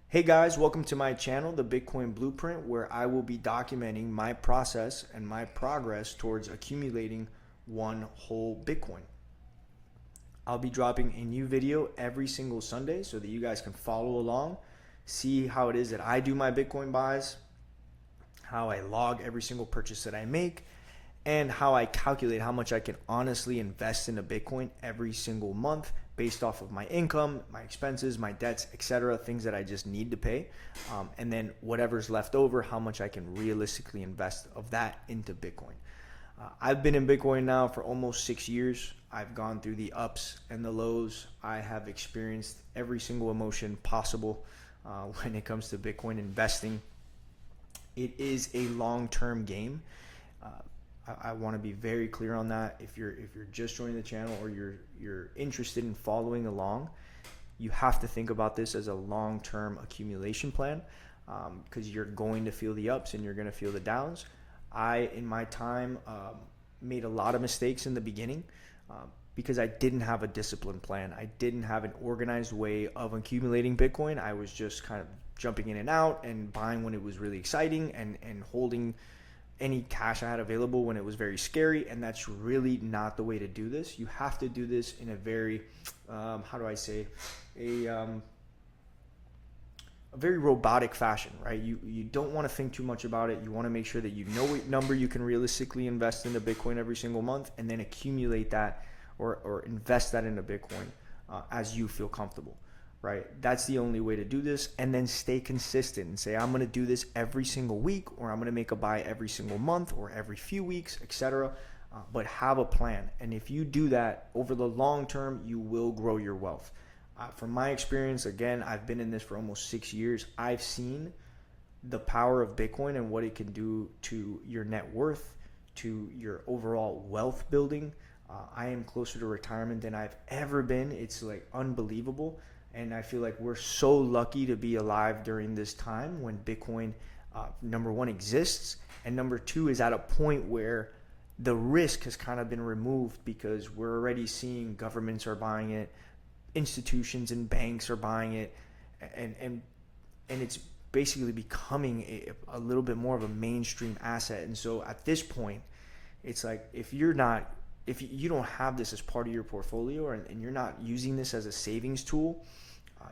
Hey guys, welcome to my channel, The Bitcoin Blueprint, where I will be documenting my process and my progress towards accumulating one whole Bitcoin. I'll be dropping a new video every single Sunday so that you guys can follow along, see how it is that I do my Bitcoin buys, how I log every single purchase that I make, and how I calculate how much I can honestly invest in a Bitcoin every single month based off of my income, my expenses, my debts, etc., things that I just need to pay. And then whatever's left over, how much I can realistically invest of that into Bitcoin. I've been in Bitcoin now for almost 6 years. I've gone through the ups and the lows. I have experienced every single emotion possible when it comes to Bitcoin investing. It is a long-term game. I want to be very clear on that. If you're just joining the channel or you're interested in following along, you have to think about this as a long-term accumulation plan, because you're going to feel the ups and you're going to feel the downs. I, in my time, made a lot of mistakes in the beginning because I didn't have a disciplined plan. I didn't have an organized way of accumulating Bitcoin. I was just kind of jumping in and out and buying when it was really exciting and holding any cash I had available when it was very scary, and that's really not the way to do this. You have to do this in a very, how do I say, a very robotic fashion, right? You don't want to think too much about it. You want to make sure that you know what number you can realistically invest into Bitcoin every single month, and then accumulate that or invest that into Bitcoin as you feel comfortable. Right? That's the only way to do this. And then stay consistent and say, I'm going to do this every single week, or I'm going to make a buy every single month or every few weeks, etc. But have a plan. And if you do that over the long term, you will grow your wealth. From my experience, again, I've been in this for almost 6 years. I've seen the power of Bitcoin and what it can do to your net worth, to your overall wealth building. I am closer to retirement than I've ever been. It's like unbelievable. And I feel like we're so lucky to be alive during this time when Bitcoin, number one, exists, and number two, is at a point where the risk has kind of been removed because we're already seeing governments are buying it, institutions and banks are buying it, and it's basically becoming a little bit more of a mainstream asset. And so at this point, it's like if you don't have this as part of your portfolio and you're not using this as a savings tool,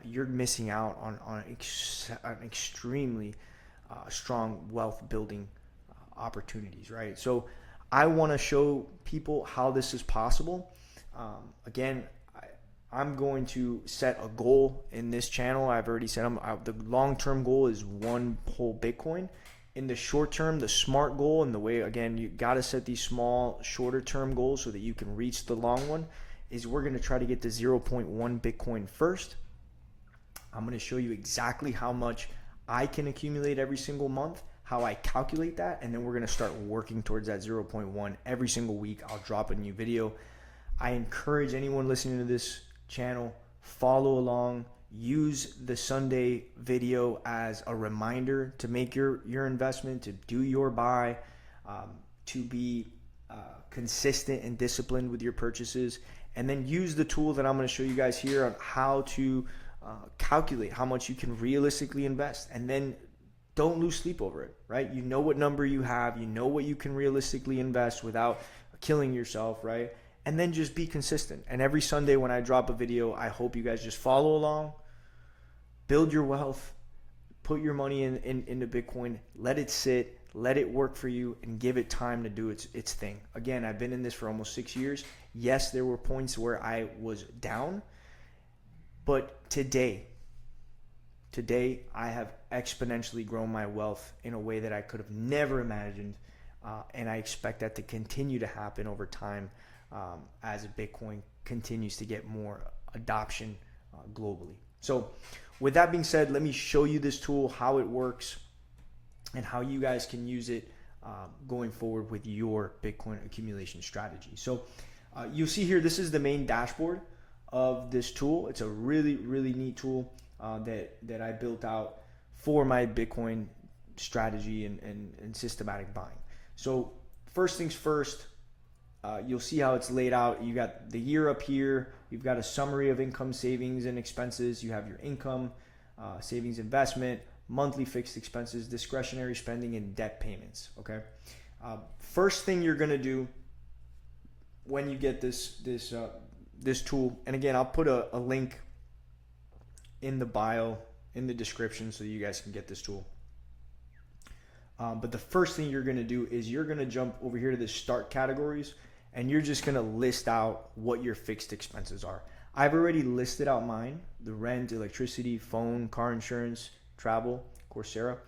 you're missing out on extremely strong wealth building opportunities, right? So I want to show people how this is possible. Again, I'm going to set a goal in this channel. I've already said the long-term goal is one whole Bitcoin. In the short term, the smart goal, and the way, again, you got to set these small, shorter term goals so that you can reach the long one, is we're going to try to get to 0.1 Bitcoin first. I'm going to show you exactly how much I can accumulate every single month, how I calculate that, and then we're going to start working towards that 0.1 every single week. I'll drop a new video. I encourage anyone listening to this channel, follow along. Use the Sunday video as a reminder to make your investment, to do your buy, to be consistent and disciplined with your purchases, and then use the tool that I'm going to show you guys here on how to calculate how much you can realistically invest. And then don't lose sleep over it, right? You know what number you have, you know what you can realistically invest without killing yourself, right? And then just be consistent. And every Sunday when I drop a video, I hope you guys just follow along, build your wealth, put your money into Bitcoin, let it sit, let it work for you, and give it time to do its thing. Again, I've been in this for almost 6 years. Yes, there were points where I was down, but today I have exponentially grown my wealth in a way that I could have never imagined, and I expect that to continue to happen over time as Bitcoin continues to get more adoption globally. So with that being said, let me show you this tool, how it works, and how you guys can use it going forward with your Bitcoin accumulation strategy. So you'll see here, this is the main dashboard of this tool. It's a really, really neat tool that I built out for my Bitcoin strategy and systematic buying. So first things first, you'll see how it's laid out. You got the year up here. You've got a summary of income, savings, and expenses. You have your income. savings, investment, monthly fixed expenses, discretionary spending, and debt payments. Okay. First thing you're gonna do when you get this tool, and again, I'll put a link in the bio, in the description, so you guys can get this tool. But the first thing you're gonna do is you're gonna jump over here to the start categories, and you're just gonna list out what your fixed expenses are. I've already listed out mine: the rent, electricity, phone, car insurance, travel, Coursera,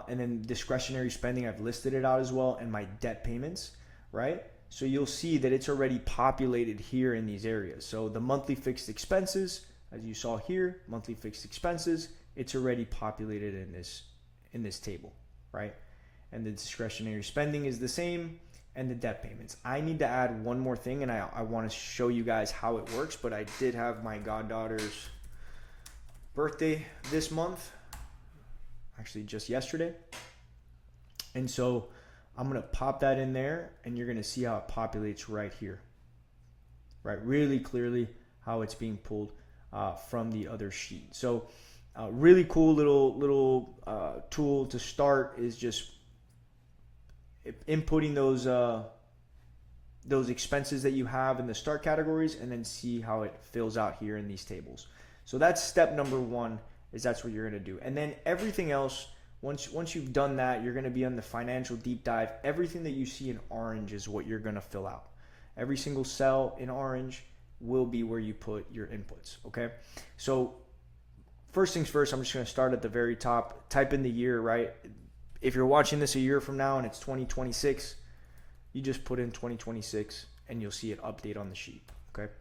and then discretionary spending, I've listed it out as well, and my debt payments, right? So you'll see that it's already populated here in these areas. So the monthly fixed expenses, as you saw here, monthly fixed expenses, it's already populated in this table, right? And the discretionary spending is the same, and the debt payments. I need to add one more thing, and I want to show you guys how it works, but I did have my goddaughter's birthday this month, actually just yesterday. And so I'm going to pop that in there, and you're going to see how it populates right here, right? Really clearly how it's being pulled from the other sheet. So really cool little tool to start is just inputting those expenses that you have in the start categories, and then see how it fills out here in these tables. So that's step number one, is that's what you're going to do. And then everything else, once you've done that, you're going to be on the financial deep dive. Everything that you see in orange is what you're going to fill out. Every single cell in orange will be where you put your inputs. Okay. So first things first, I'm just going to start at the very top, type in the year, right? If you're watching this a year from now and it's 2026, you just put in 2026 and you'll see it update on the sheet. Okay.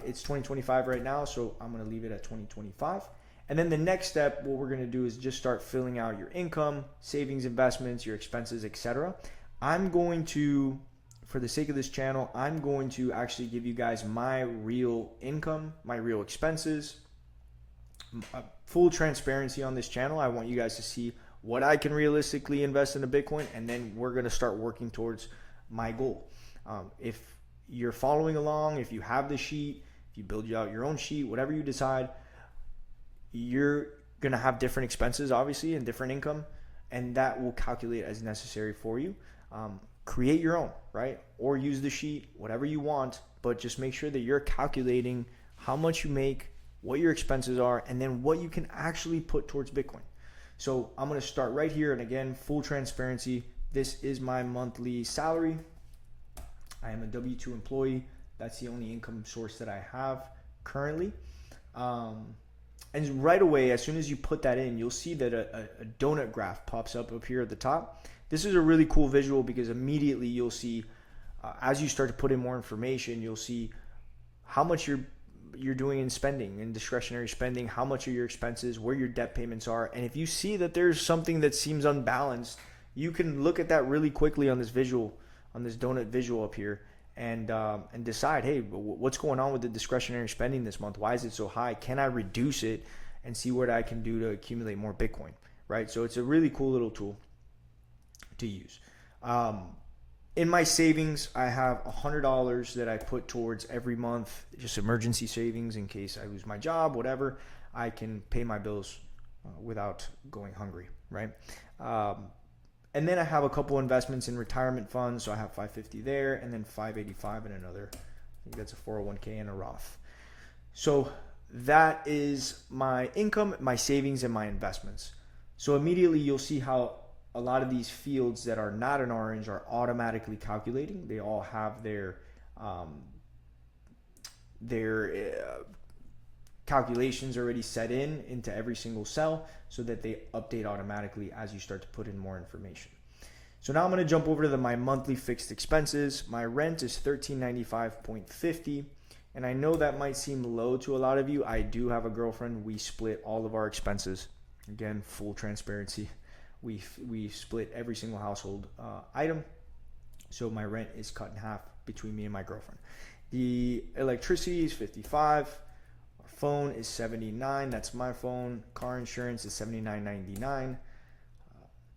It's 2025 right now, so I'm going to leave it at 2025. And then the next step, what we're going to do is just start filling out your income, savings, investments, your expenses, etc. I'm going to, for the sake of this channel, I'm going to actually give you guys my real income, my real expenses, full transparency on this channel. I want you guys to see what I can realistically invest in a Bitcoin, and then we're going to start working towards my goal. If you're following along, if you have the sheet, if you build out your own sheet, whatever you decide, you're going to have different expenses, obviously, and different income, and that will calculate as necessary for you. Create your own, right? Or use the sheet, whatever you want, but just make sure that you're calculating how much you make, what your expenses are, and then what you can actually put towards Bitcoin. So I'm going to start right here, and again, full transparency. This is my monthly salary. I am a W-2 employee. That's the only income source that I have currently. And right away, as soon as you put that in, you'll see that a donut graph pops up here at the top. This is a really cool visual because immediately you'll see, as you start to put in more information, you'll see how much you're doing in spending, in discretionary spending, how much are your expenses, where your debt payments are. And if you see that there's something that seems unbalanced, you can look at that really quickly on this visual, on this donut visual up here, and decide, hey, what's going on with the discretionary spending this month? Why is it so high? Can I reduce it and see what I can do to accumulate more Bitcoin, right? So it's a really cool little tool to use. In my savings, I have $100 that I put towards every month, just emergency savings in case I lose my job, whatever. I can pay my bills without going hungry, right? And then I have a couple investments in retirement funds. So I have $550 there, and then $585 in another. I think that's a 401k and a Roth. So that is my income, my savings, and my investments. So immediately you'll see how a lot of these fields that are not in orange are automatically calculating. They all have their calculations already set into every single cell, so that they update automatically as you start to put in more information. So now I'm going to jump over to my monthly fixed expenses. My rent is $1395.50, and I know that might seem low to a lot of you. I do have a girlfriend. We split all of our expenses. Again, full transparency. We split every single household item. So my rent is cut in half between me and my girlfriend. The electricity is $55. Phone is $79. That's my phone. Car insurance is $79.99.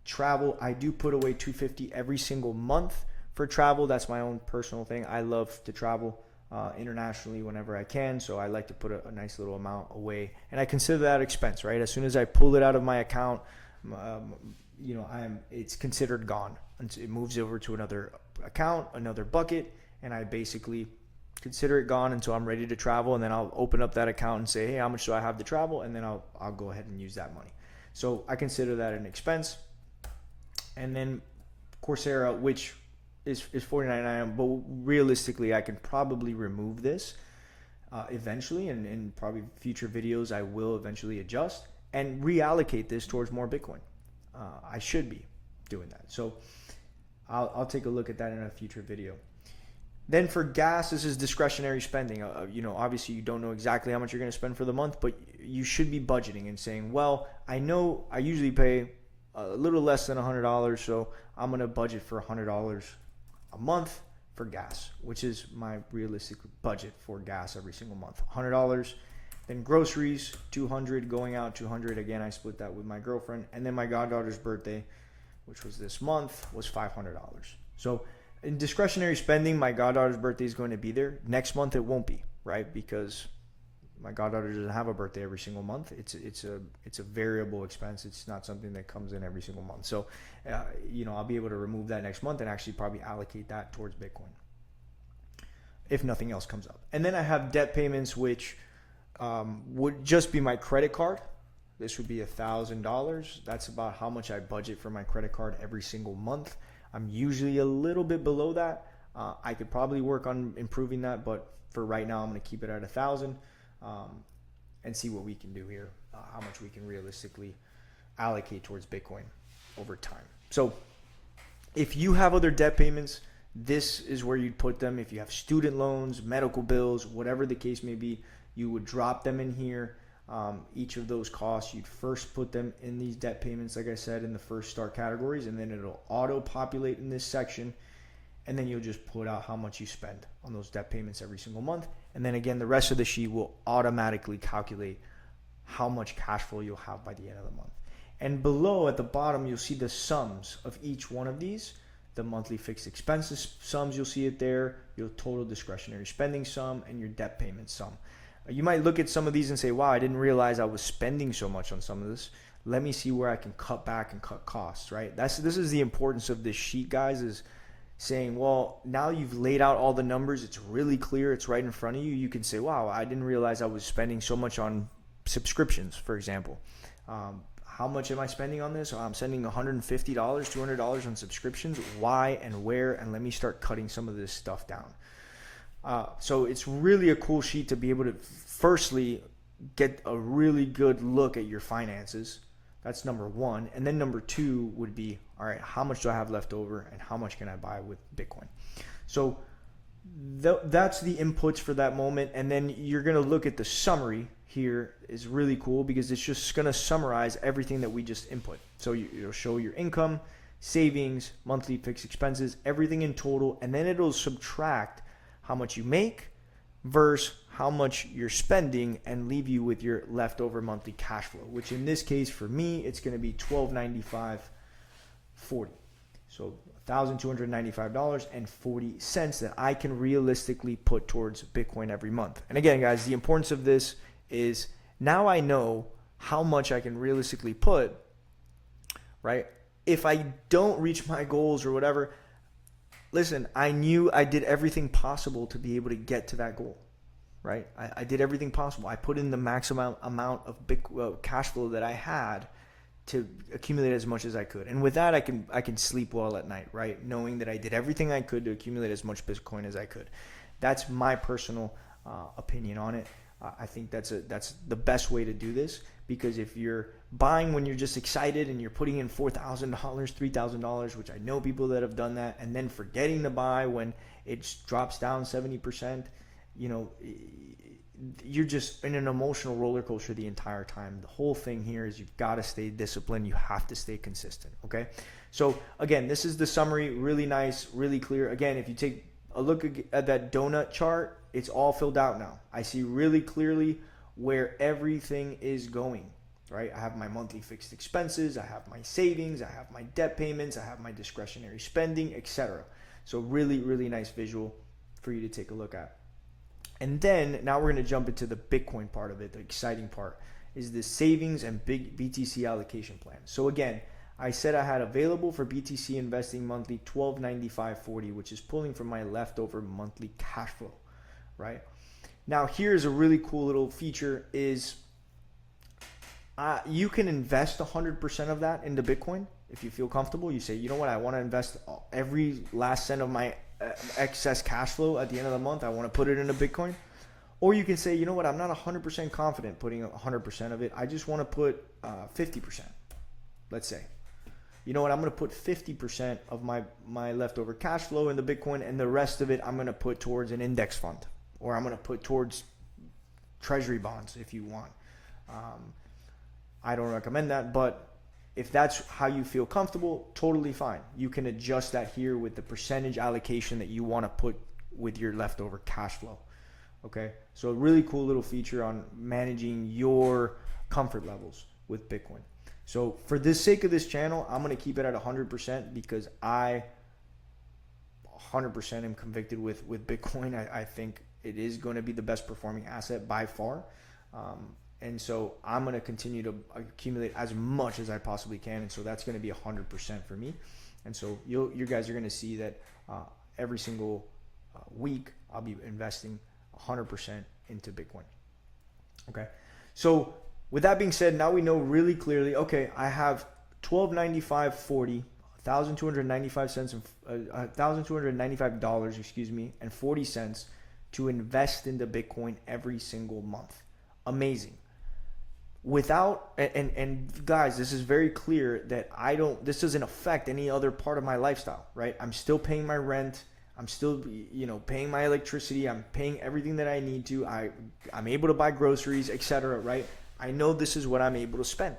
Travel, I do put away $250 every single month for travel. That's my own personal thing. I love to travel. internationally whenever I can. So I like to put a nice little amount away, and I consider that expense, right? As soon as I pull it out of my account, it's considered gone. It moves over to another account, another bucket, and I basically consider it gone until I'm ready to travel. And then I'll open up that account and say, hey, how much do I have to travel? And then I'll go ahead and use that money. So I consider that an expense. And then Coursera, which is $49.99, but realistically, I can probably remove this eventually, and in probably future videos, I will eventually adjust and reallocate this towards more Bitcoin. I should be doing that. So I'll take a look at that in a future video. Then for gas, this is discretionary spending. Obviously you don't know exactly how much you're going to spend for the month, but you should be budgeting and saying, well, I know I usually pay a little less than $100, so I'm going to budget for $100 a month for gas, which is my realistic budget for gas every single month. $100. Then groceries, $200, going out $200. Again, I split that with my girlfriend. And then my goddaughter's birthday, which was this month, was $500. So in discretionary spending, my goddaughter's birthday is going to be there. Next month it won't be, right? Because my goddaughter doesn't have a birthday every single month. It's a variable expense. It's not something that comes in every single month. So, I'll be able to remove that next month and actually probably allocate that towards Bitcoin if nothing else comes up. And then I have debt payments, which would just be my credit card. This would be $1,000. That's about how much I budget for my credit card every single month. I'm usually a little bit below that. I could probably work on improving that, but for right now, I'm going to keep it at $1,000 and see what we can do here, how much we can realistically allocate towards Bitcoin over time. So if you have other debt payments, this is where you'd put them. If you have student loans, medical bills, whatever the case may be, you would drop them in here. Each of those costs, you'd first put them in these debt payments, like I said, in the first start categories, and then it'll auto-populate in this section, and then you'll just put out how much you spend on those debt payments every single month. And then again, the rest of the sheet will automatically calculate how much cash flow you'll have by the end of the month. And below at the bottom, you'll see the sums of each one of these. The monthly fixed expenses sums, you'll see it there, your total discretionary spending sum, and your debt payment sum. You might look at some of these and say, wow, I didn't realize I was spending so much on some of this. Let me see where I can cut back and cut costs, right? This is the importance of this sheet, guys, is saying, well, now you've laid out all the numbers. It's really clear. It's right in front of you. You can say, wow, I didn't realize I was spending so much on subscriptions, for example. How much am I spending on this? I'm spending $150, $200 on subscriptions. Why and where? And let me start cutting some of this stuff down. So it's really a cool sheet to be able to firstly get a really good look at your finances. That's number one. And then number two would be, all right, how much do I have left over and how much can I buy with Bitcoin? So that's the inputs for that moment. And then you're going to look at the summary here is really cool because it's just going to summarize everything that we just input. So it'll show your income, savings, monthly fixed expenses, everything in total. And then it'll subtract how much you make versus how much you're spending and leave you with your leftover monthly cash flow, which in this case for me, it's going to be $1,295.40. So $1,295.40 that I can realistically put towards Bitcoin every month. And again, guys, the importance of this is now I know how much I can realistically put, right? If I don't reach my goals or whatever, listen, I knew I did everything possible to be able to get to that goal, right? I did everything possible. I put in the maximum amount of cash flow that I had to accumulate as much as I could. And with that, I can sleep well at night, right? Knowing that I did everything I could to accumulate as much Bitcoin as I could. That's my personal opinion on it. I think that's the best way to do this, because if you're buying when you're just excited and you're putting in $4,000, $3,000, which I know people that have done that, and then forgetting to buy when it drops down 70%, you're just in an emotional roller coaster the entire time. The whole thing here is you've got to stay disciplined. You have to stay consistent. Okay. So again, this is the summary. Really nice, really clear. Again, if you take a look at that donut chart, it's all filled out now. I see really clearly where everything is going, right? I have my monthly fixed expenses. I have my savings. I have my debt payments. I have my discretionary spending, etc. So really, really nice visual for you to take a look at. And then now we're going to jump into the Bitcoin part of it. The exciting part is the savings and big BTC allocation plan. So again, I said I had available for BTC investing monthly $12.95.40, which is pulling from my leftover monthly cash flow, right? Now here's a really cool little feature is you can invest 100% of that into Bitcoin if you feel comfortable. You say, you know what, I want to invest every last cent of my excess cash flow at the end of the month. I want to put it into Bitcoin. Or you can say, you know what, I'm not 100% confident putting 100% of it. I just want to put 50%, let's say. You know what, I'm going to put 50% of my leftover cash flow into Bitcoin, and the rest of it I'm going to put towards an index fund, or I'm going to put towards treasury bonds if you want. I don't recommend that, but if that's how you feel comfortable, totally fine. You can adjust that here with the percentage allocation that you want to put with your leftover cash flow. Okay, so a really cool little feature on managing your comfort levels with Bitcoin. So for the sake of this channel, I'm going to keep it at 100% because I 100% am convicted with Bitcoin. I think it is going to be the best performing asset by far. And so I'm going to continue to accumulate as much as I possibly can. And so that's going to be 100% for me. And so you guys are going to see that every single week I'll be investing 100% into Bitcoin. Okay. So with that being said, now we know really clearly, okay, I have $12.95.40, $1,295, excuse me, and 40 cents to invest into Bitcoin every single month. Amazing. Without, and guys, this is very clear that this doesn't affect any other part of my lifestyle, right? I'm still paying my rent. I'm still, paying my electricity. I'm paying everything that I need to. I'm able to buy groceries, etc., right? I know this is what I'm able to spend.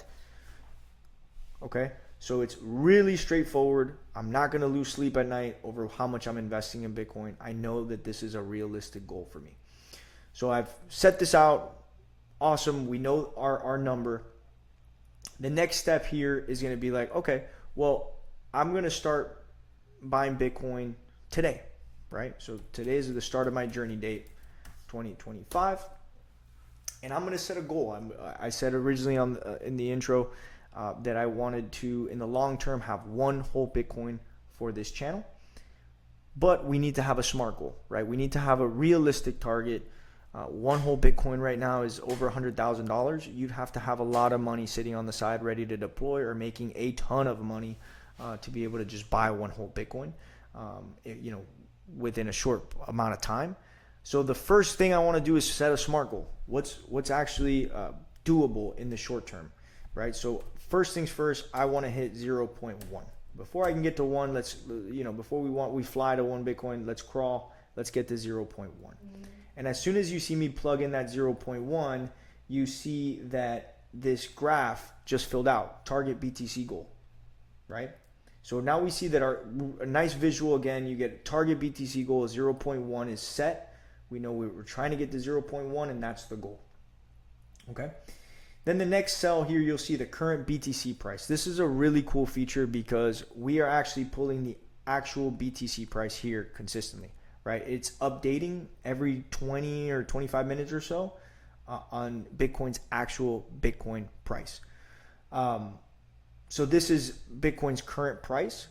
Okay? So it's really straightforward. I'm not going to lose sleep at night over how much I'm investing in Bitcoin. I know that this is a realistic goal for me. So I've set this out. Awesome. We know our number. The next step here is going to be like, okay, well, I'm going to start buying Bitcoin today, right? So today is the start of my journey date, 2025. And I'm going to set a goal. I said originally in the intro that I wanted to, in the long term, have one whole Bitcoin for this channel. But we need to have a SMART goal, right? We need to have a realistic target. One whole Bitcoin right now is over $100,000. You'd have to have a lot of money sitting on the side ready to deploy, or making a ton of money to be able to just buy one whole Bitcoin, within a short amount of time. So the first thing I want to do is set a SMART goal. What's actually doable in the short term, right? So first things first, I want to hit 0.1. Before I can get to 1, before we fly to 1 Bitcoin, let's crawl. Let's get to 0.1. And as soon as you see me plug in that 0.1, you see that this graph just filled out, target BTC goal, right? So now we see that a nice visual again, you get target BTC goal is 0.1 is set. We know we're trying to get to 0.1, and that's the goal. Okay. Then the next cell here, you'll see the current BTC price. This is a really cool feature because we are actually pulling the actual BTC price here consistently, right? It's updating every 20 or 25 minutes or so on Bitcoin's actual Bitcoin price. So this is Bitcoin's current price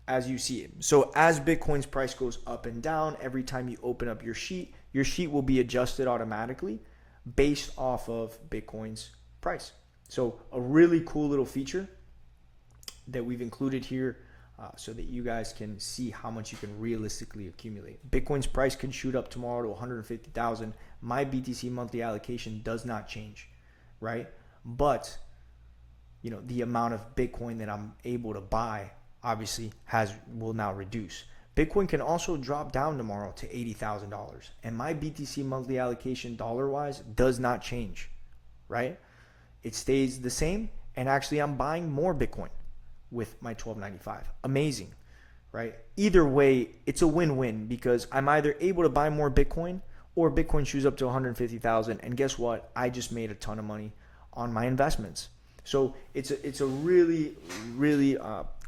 as you see it. So as Bitcoin's price goes up and down, every time you open up your sheet will be adjusted automatically based off of Bitcoin's price. So a really cool little feature that we've included here so that you guys can see how much you can realistically accumulate. Bitcoin's price can shoot up tomorrow to 150,000. My BTC monthly allocation does not change, right? But the amount of Bitcoin that I'm able to buy obviously will now reduce. Bitcoin can also drop down tomorrow to $80,000, and my BTC monthly allocation dollar-wise does not change, right? It stays the same, and actually I'm buying more Bitcoin with my $12.95. Amazing, right? Either way, it's a win-win because I'm either able to buy more Bitcoin or Bitcoin shoots up to 150,000, and guess what? I just made a ton of money on my investments. So it's a really, really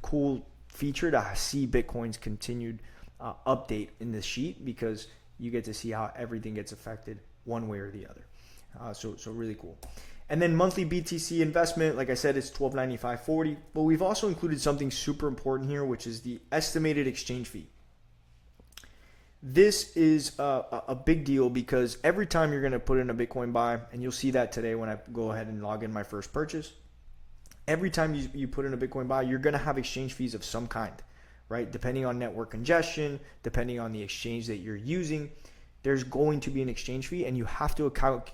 cool feature to see Bitcoin's continued update in this sheet because you get to see how everything gets affected one way or the other. So really cool. And then monthly BTC investment, like I said, it's $12.95.40. But we've also included something super important here, which is the estimated exchange fee. This is a big deal because every time you're going to put in a Bitcoin buy, and you'll see that today when I go ahead and log in my first purchase, every time you put in a Bitcoin buy, you're going to have exchange fees of some kind, right? Depending on network congestion, depending on the exchange that you're using, there's going to be an exchange fee, and you have to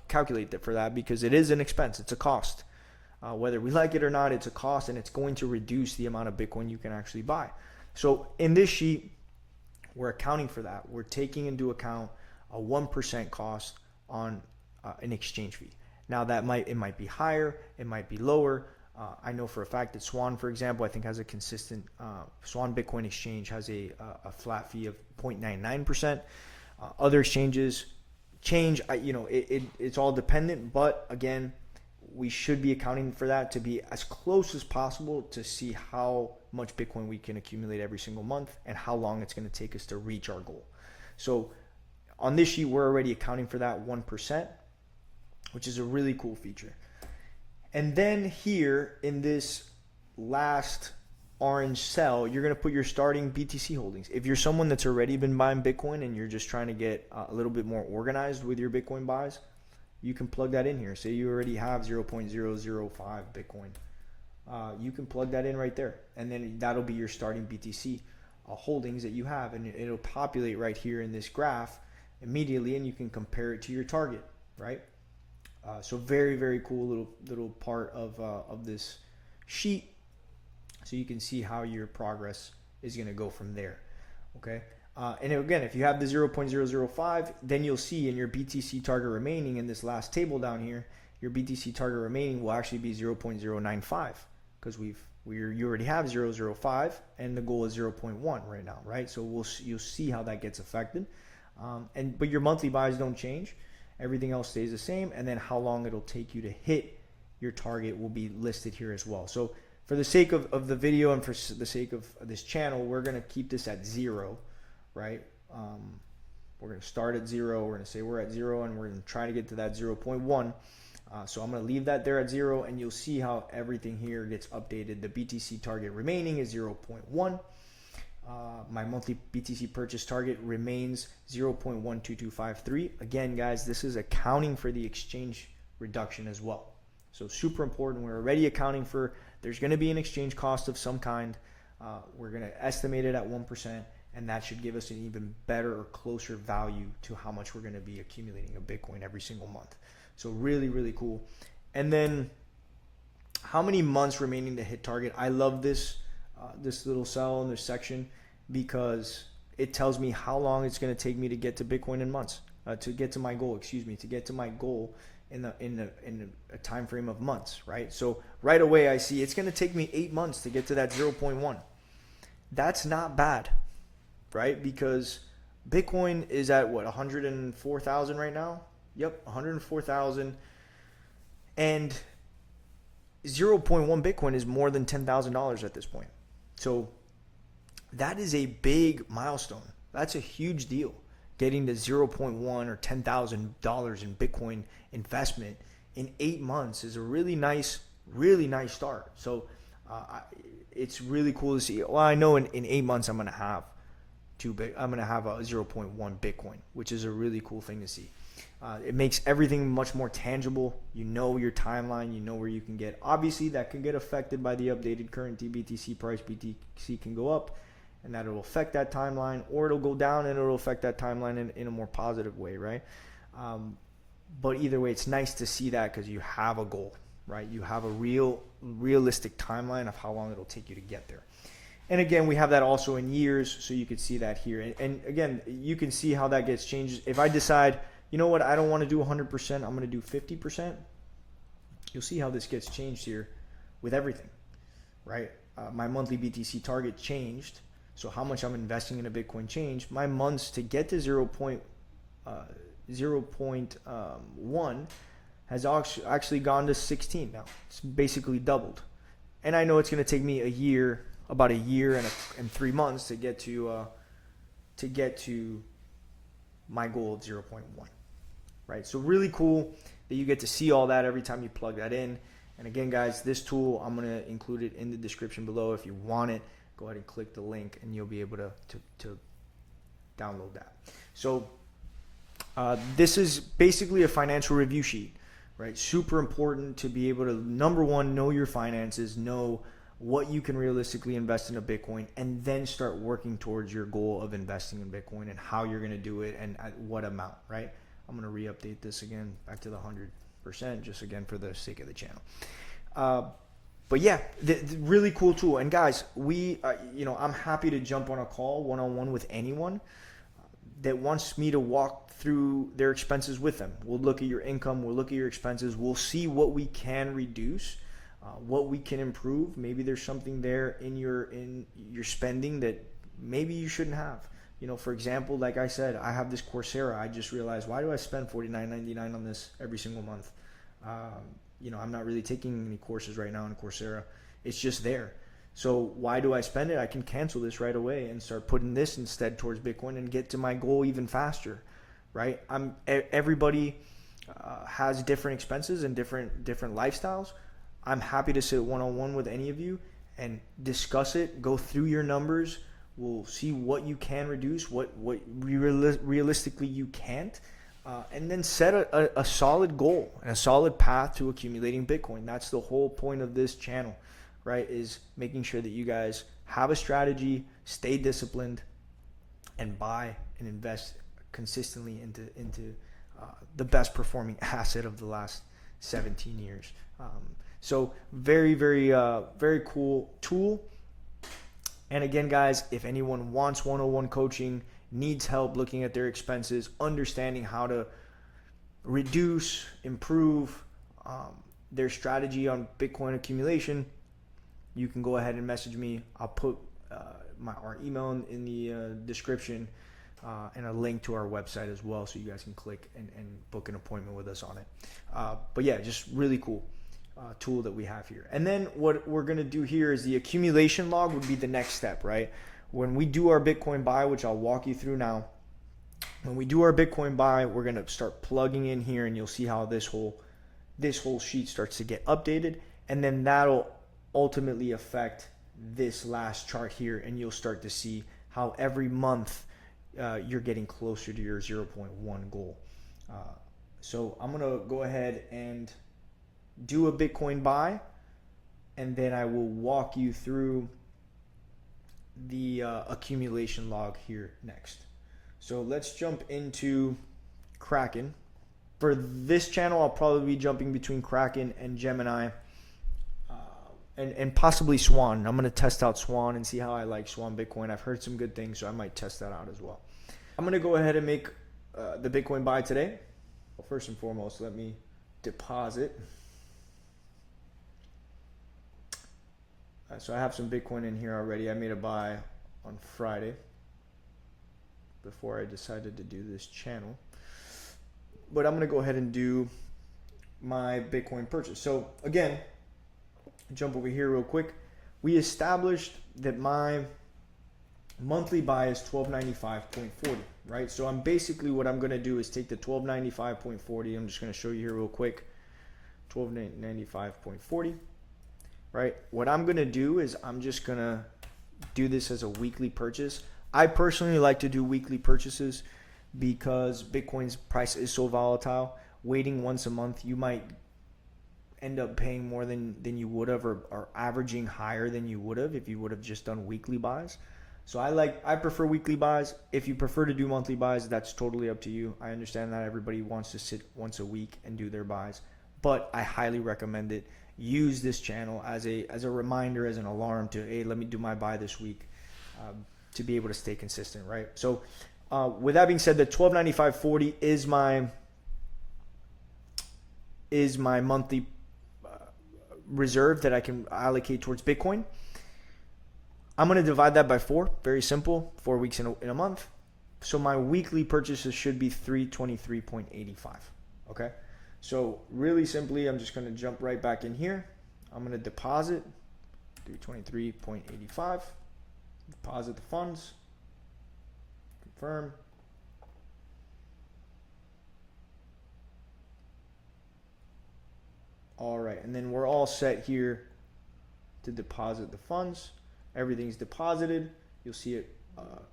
calculate that for that because it is an expense. It's a cost. Whether we like it or not, it's a cost, and it's going to reduce the amount of Bitcoin you can actually buy. So in this sheet, we're accounting for that. We're taking into account a 1% cost on an exchange fee. Now it might be higher, it might be lower. I know for a fact that Swan, for example, I think has a consistent Swan Bitcoin exchange has a flat fee of 0.99%. Other exchanges change. It's all dependent, but again, we should be accounting for that to be as close as possible to see how much Bitcoin we can accumulate every single month and how long it's going to take us to reach our goal. So on this sheet, we're already accounting for that 1%, which is a really cool feature. And then here in this last orange cell, you're going to put your starting BTC holdings. If you're someone that's already been buying Bitcoin and you're just trying to get a little bit more organized with your Bitcoin buys, you can plug that in here. Say you already have 0.005 Bitcoin. You can plug that in right there. And then that'll be your starting BTC holdings that you have. And it'll populate right here in this graph immediately, and you can compare it to your target, right? So very, very cool little part of this sheet. So you can see how your progress is going to go from there. Okay. And again, if you have the 0.005, then you'll see in your BTC target remaining in this last table down here, your BTC target remaining will actually be 0.095 because you already have 0.005 and the goal is 0.1 right now, right? So you'll see how that gets affected. But your monthly buys don't change. Everything else stays the same. And then how long it'll take you to hit your target will be listed here as well. So for the sake of the video and for the sake of this channel, we're going to keep this at 0, right? We're going to start at 0. We're going to say we're at 0 and we're going to try to get to that 0.1. So I'm going to leave that there at 0, and you'll see how everything here gets updated. The BTC target remaining is 0.1. My monthly BTC purchase target remains 0.12253. Again, guys, this is accounting for the exchange reduction as well. So super important. We're already accounting for there's going to be an exchange cost of some kind. We're going to estimate it at 1%, and that should give us an even better or closer value to how much we're going to be accumulating of Bitcoin every single month. So really, really cool. And then how many months remaining to hit target? I love this little cell in this section because it tells me how long it's going to take me to get to Bitcoin in months, to get to my goal, to get to my goal in a time frame of months, right? So right away I see it's going to take me 8 months to get to that 0.1. That's not bad, right? Because Bitcoin is at what, 104,000 right now? Yep, 104,000. And 0.1 Bitcoin is more than $10,000 at this point. So that is a big milestone. That's a huge deal. Getting to 0.1 or $10,000 in Bitcoin investment in 8 months is a really nice start. So it's really cool to see. Well, I know in 8 months I'm going to have a 0.1 Bitcoin, which is a really cool thing to see. It makes everything much more tangible. You know your timeline. You know where you can get. Obviously, that can get affected by the updated current BTC price. BTC can go up, and that will affect that timeline, or it'll go down and it'll affect that timeline in a more positive way, right? But either way, it's nice to see that because you have a goal, right? You have a realistic timeline of how long it'll take you to get there. And again, we have that also in years, so you can see that here. And again, you can see how that gets changed. If I decide, you know what, I don't want to do 100%, I'm going to do 50%, you'll see how this gets changed here with everything, right? My monthly BTC target changed, so how much I'm investing in a Bitcoin changed. My months to get to 0.1 has actually gone to 16 now. It's basically doubled. And I know it's going to take me about a year and 3 months to get to my goal of 0.1, right? So really cool that you get to see all that every time you plug that in. And again, guys, this tool, I'm going to include it in the description below. If you want it, go ahead and click the link and you'll be able to download that. So this is basically a financial review sheet, right? Super important to be able to, number one, know your finances, know what you can realistically invest in a Bitcoin, and then start working towards your goal of investing in Bitcoin and how you're going to do it and at what amount, right? I'm going to re-update this again back to the 100%, just again for the sake of the channel. But yeah, the really cool tool. And guys, I'm happy to jump on a call one-on-one with anyone that wants me to walk through their expenses with them. We'll look at your income, we'll look at your expenses, we'll see what we can reduce, what we can improve. Maybe there's something there in your spending that maybe you shouldn't have. For example, like I said, I have this Coursera. I just realized, why do I spend $49.99 on this every single month? I'm not really taking any courses right now on Coursera. It's just there. So why do I spend it? I can cancel this right away and start putting this instead towards Bitcoin and get to my goal even faster, right? Everybody has different expenses and different lifestyles. I'm happy to sit one-on-one with any of you and discuss it, go through your numbers. We'll see what you can reduce, what realistically you can't, and then set a solid goal and a solid path to accumulating Bitcoin. That's the whole point of this channel, right? Is making sure that you guys have a strategy, stay disciplined, and buy and invest consistently into the best performing asset of the last 17 years. So very, very, very cool tool. And again, guys, if anyone wants 101 coaching, needs help looking at their expenses, understanding how to reduce, improve their strategy on Bitcoin accumulation, you can go ahead and message me. I'll put our email in the description and a link to our website as well, so you guys can click and book an appointment with us on it. But yeah, just really cool tool that we have here. And then what we're going to do here is the accumulation log would be the next step, right? When we do our Bitcoin buy, which I'll walk you through now, when we do our Bitcoin buy, we're going to start plugging in here, and you'll see how this whole sheet starts to get updated, and then that'll ultimately affect this last chart here, and you'll start to see how every month you're getting closer to your 0.1 goal. So I'm going to go ahead and do a Bitcoin buy, and then I will walk you through the accumulation log here next. So let's jump into Kraken. For this channel, I'll probably be jumping between Kraken and Gemini, and possibly Swan. I'm going to test out Swan and see how I like Swan Bitcoin. I've heard some good things, so I might test that out as well. I'm going to go ahead and make the Bitcoin buy today. Well, first and foremost, let me deposit. So I have some Bitcoin in here already. I made a buy on Friday before I decided to do this channel. But I'm going to go ahead and do my Bitcoin purchase. So again, jump over here real quick. We established that my monthly buy is $12.95.40, right? So I'm basically, what I'm going to do is take the $12.95.40. I'm just going to show you here real quick. $12.95.40. Right? What I'm going to do is I'm just going to do this as a weekly purchase. I personally like to do weekly purchases because Bitcoin's price is so volatile. Waiting once a month, you might end up paying more than you would have, or averaging higher than you would have if you would have just done weekly buys. So I prefer weekly buys. If you prefer to do monthly buys, that's totally up to you. I understand that everybody wants to sit once a week and do their buys, but I highly recommend it. Use this channel as a reminder, as an alarm to, hey, let me do my buy this week, to be able to stay consistent, right? So with that being said, the $12.95.40 is my monthly reserve that I can allocate towards Bitcoin. I'm going to divide that by 4. Very simple. 4 weeks in a month. So my weekly purchases should be $323.85. Okay. So really simply, I'm just going to jump right back in here. I'm going to deposit $323.85. Deposit the funds. Confirm. All right, and then we're all set here to deposit the funds. Everything's deposited. You'll see it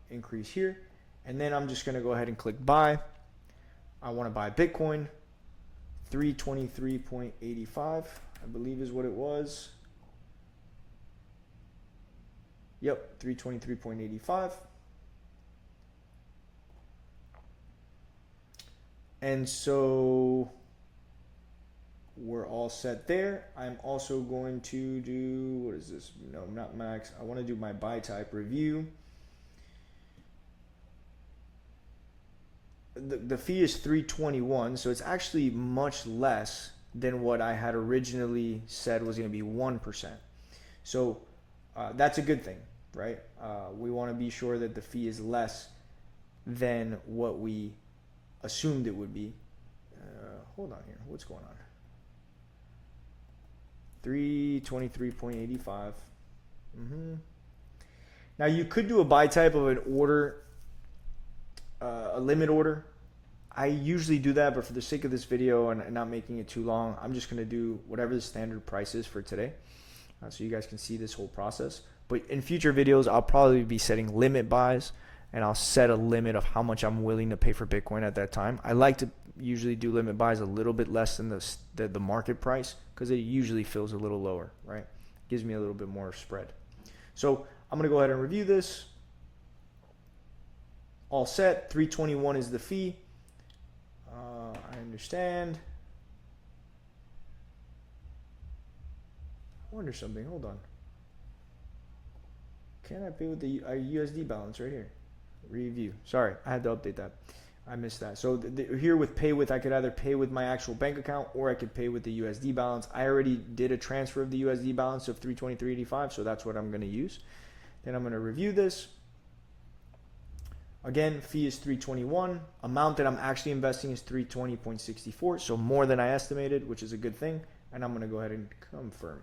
increase here. And then I'm just gonna go ahead and click buy. I wanna buy Bitcoin, 323.85, I believe is what it was. Yep, 323.85. And so we're all set there. I'm also going to do, what is this? No, not max. I want to do my buy type review. The fee is 321, so it's actually much less than what I had originally said was going to be 1%. So that's a good thing, right? We want to be sure that the fee is less than what we assumed it would be. Hold on here. What's going on? 323.85. Now you could do a buy type of an order, a limit order. I usually do that, but for the sake of this video and not making it too long, I'm just going to do whatever the standard price is for today, so you guys can see this whole process. But in future videos, I'll probably be setting limit buys, and I'll set a limit of how much I'm willing to pay for Bitcoin at that time. I like to usually do limit buys a little bit less than the market price, because it usually feels a little lower, right? Gives me a little bit more spread. So I'm going to go ahead and review this. All set. 321 is the fee. I understand. I wonder something. Hold on. Can I pay with the USD balance right here? Review. Sorry, I had to update that. I missed that. So here with pay with, I could either pay with my actual bank account or I could pay with the USD balance. I already did a transfer of the USD balance of 323.85, so that's what I'm going to use. Then I'm going to review this. Again, fee is 321. Amount that I'm actually investing is 320.64, so more than I estimated, which is a good thing. And I'm going to go ahead and confirm.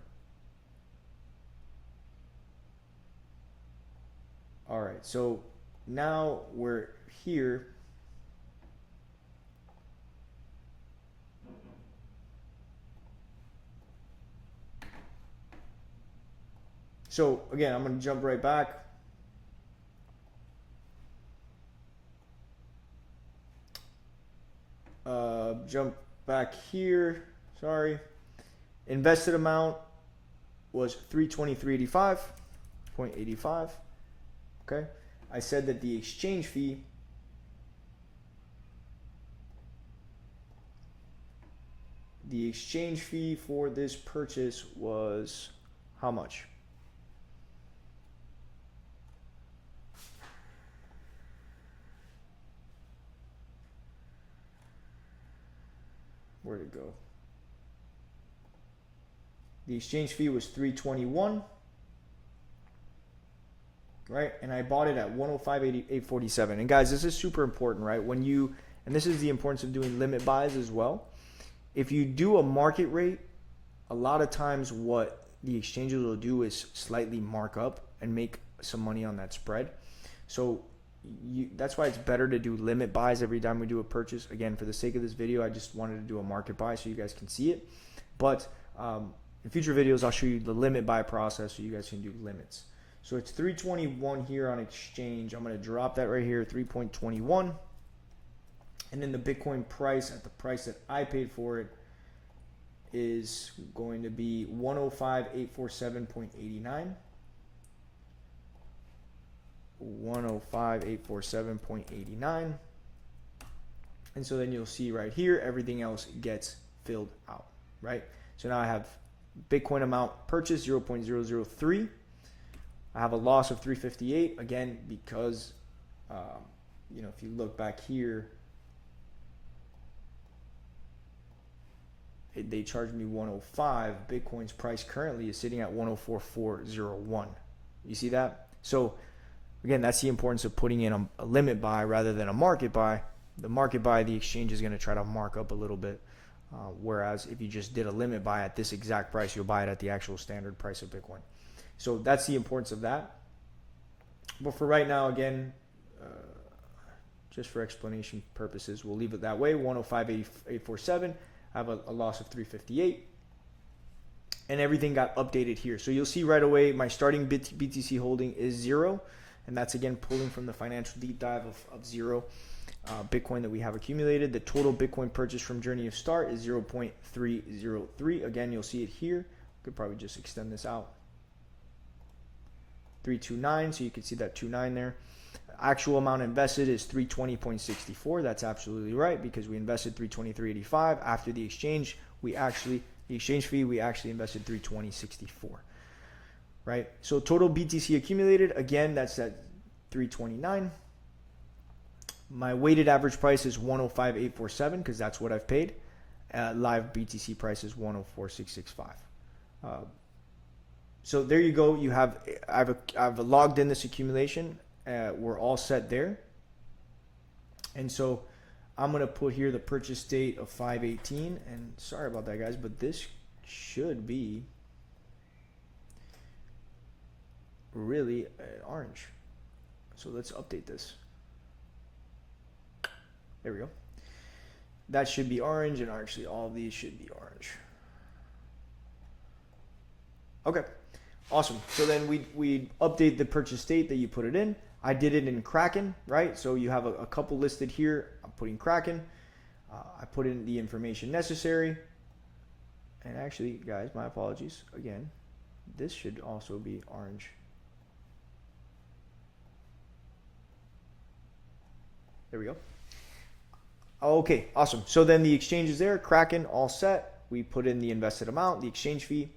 All right, so now we're here. So again, I'm going to jump right back. Jump back here. Sorry. Invested amount was 323.85. Okay. I said that the exchange fee for this purchase was how much? Where'd it go? The exchange fee was 321, right? And I bought it at 105.847. And guys, this is super important, right? When you, and this is the importance of doing limit buys as well. If you do a market rate, a lot of times what the exchanges will do is slightly mark up and make some money on that spread. So that's why it's better to do limit buys every time we do a purchase. Again, for the sake of this video, I just wanted to do a market buy so you guys can see it. But in future videos, I'll show you the limit buy process so you guys can do limits. So it's 321 here on exchange. I'm going to drop that right here, 3.21. And then the Bitcoin price at the price that I paid for it is going to be 105.847.89. 105.847.89. And so then you'll see right here, everything else gets filled out, right? So now I have Bitcoin amount purchased 0.003. I have a loss of 358 again because if you look back here, they charged me 105. Bitcoin's price currently is sitting at 104.401. You see that? So again, that's the importance of putting in a limit buy rather than a market buy. The market buy, the exchange is going to try to mark up a little bit. Whereas if you just did a limit buy at this exact price, you'll buy it at the actual standard price of Bitcoin. So that's the importance of that. But for right now, again, just for explanation purposes, we'll leave it that way. 105.847. I have a loss of 358. and everything got updated here. So you'll see right away my starting BTC holding is 0, and that's again pulling from the financial deep dive of 0 Bitcoin that we have accumulated. The total Bitcoin purchase from Journey of Start is 0.303. Again, you'll see it here. Could probably just extend this out. 329, so you can see that 29 there. Actual amount invested is 320.64. That's absolutely right, because we invested 323.85. After the exchange, the exchange fee, we actually invested 320.64. Right? So total BTC accumulated, again, that's at 329. My weighted average price is 105.847 because that's what I've paid. Live BTC price is 104.665. So there you go. I've logged in this accumulation. We're all set there. And so I'm going to put here the purchase date of 5/18. And sorry about that, guys, but this should be really orange. So let's update this. There we go. That should be orange, and actually all of these should be orange. Okay, awesome. So then we update the purchase date that you put it in. I did it in Kraken, right? So you have a couple listed here. I'm putting Kraken. I put in the information necessary. And actually, guys, my apologies. Again, this should also be orange. There we go. Okay, awesome. So then the exchange is there. Kraken, all set. We put in the invested amount, the exchange fee,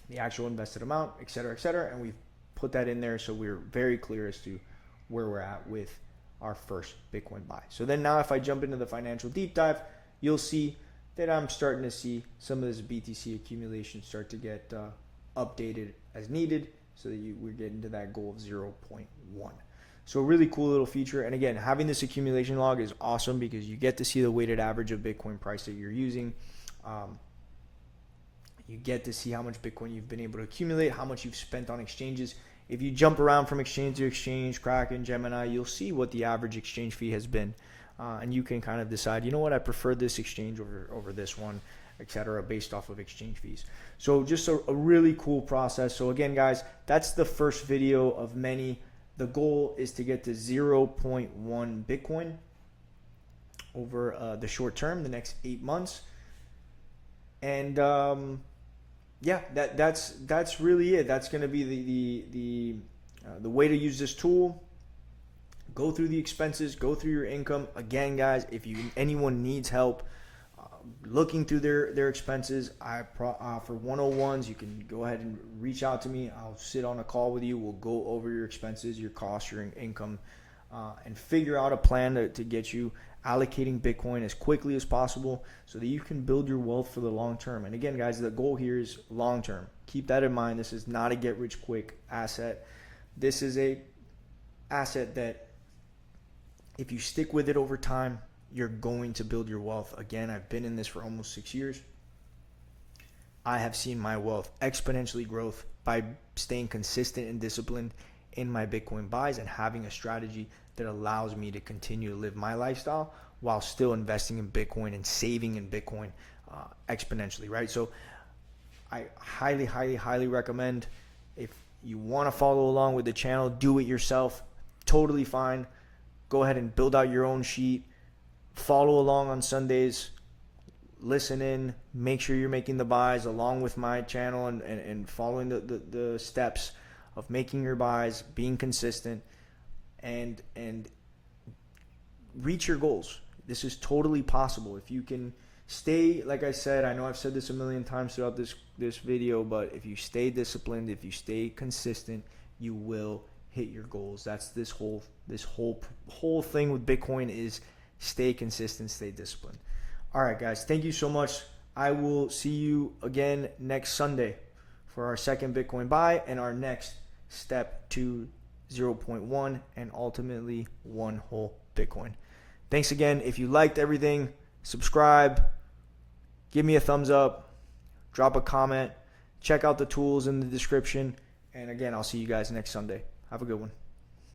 the actual invested amount, et cetera, and we've put that in there so we're very clear as to where we're at with our first Bitcoin buy. So then now if I jump into the financial deep dive, you'll see that I'm starting to see some of this BTC accumulation start to get updated as needed so that we're getting to that goal of 0.1. So a really cool little feature. And again, having this accumulation log is awesome because you get to see the weighted average of Bitcoin price that you're using. You get to see how much Bitcoin you've been able to accumulate, how much you've spent on exchanges. If you jump around from exchange to exchange, Kraken, Gemini, you'll see what the average exchange fee has been. And you can kind of decide, you know what, I prefer this exchange over this one, etc., based off of exchange fees. So just a really cool process. So again, guys, that's the first video of many. The goal is to get to 0.1 Bitcoin over the short term, the next 8 months. And yeah, that's really it. That's going to be the way to use this tool. Go through the expenses, go through your income. Again, guys, if anyone needs help looking through their expenses, for 101s, you can go ahead and reach out to me. I'll sit on a call with you. We'll go over your expenses, your costs, your income, and figure out a plan to get you allocating Bitcoin as quickly as possible so that you can build your wealth for the long term. And again, guys, the goal here is long term. Keep that in mind. This is not a get rich quick asset. This is a asset that if you stick with it over time, you're going to build your wealth. Again, I've been in this for almost 6 years. I have seen my wealth exponentially grow by staying consistent and disciplined in my Bitcoin buys and having a strategy that allows me to continue to live my lifestyle while still investing in Bitcoin and saving in Bitcoin exponentially, right? So I highly, highly, highly recommend, if you want to follow along with the channel, do it yourself. Totally fine. Go ahead and build out your own sheet. Follow along on Sundays. Listen in. Make sure you're making the buys along with my channel and following the steps of making your buys, being consistent, and reach your goals. This is totally possible. If you can stay, like I said, I know I've said this a million times throughout this video, but if you stay disciplined, if you stay consistent, you will hit your goals. That's this whole thing with Bitcoin is stay consistent, stay disciplined. All right, guys, thank you so much. I will see you again next Sunday for our second Bitcoin buy and our next step to 0.1 and ultimately one whole Bitcoin. Thanks again. If you liked everything, subscribe, give me a thumbs up, drop a comment, check out the tools in the description. And again, I'll see you guys next Sunday. Have a good one.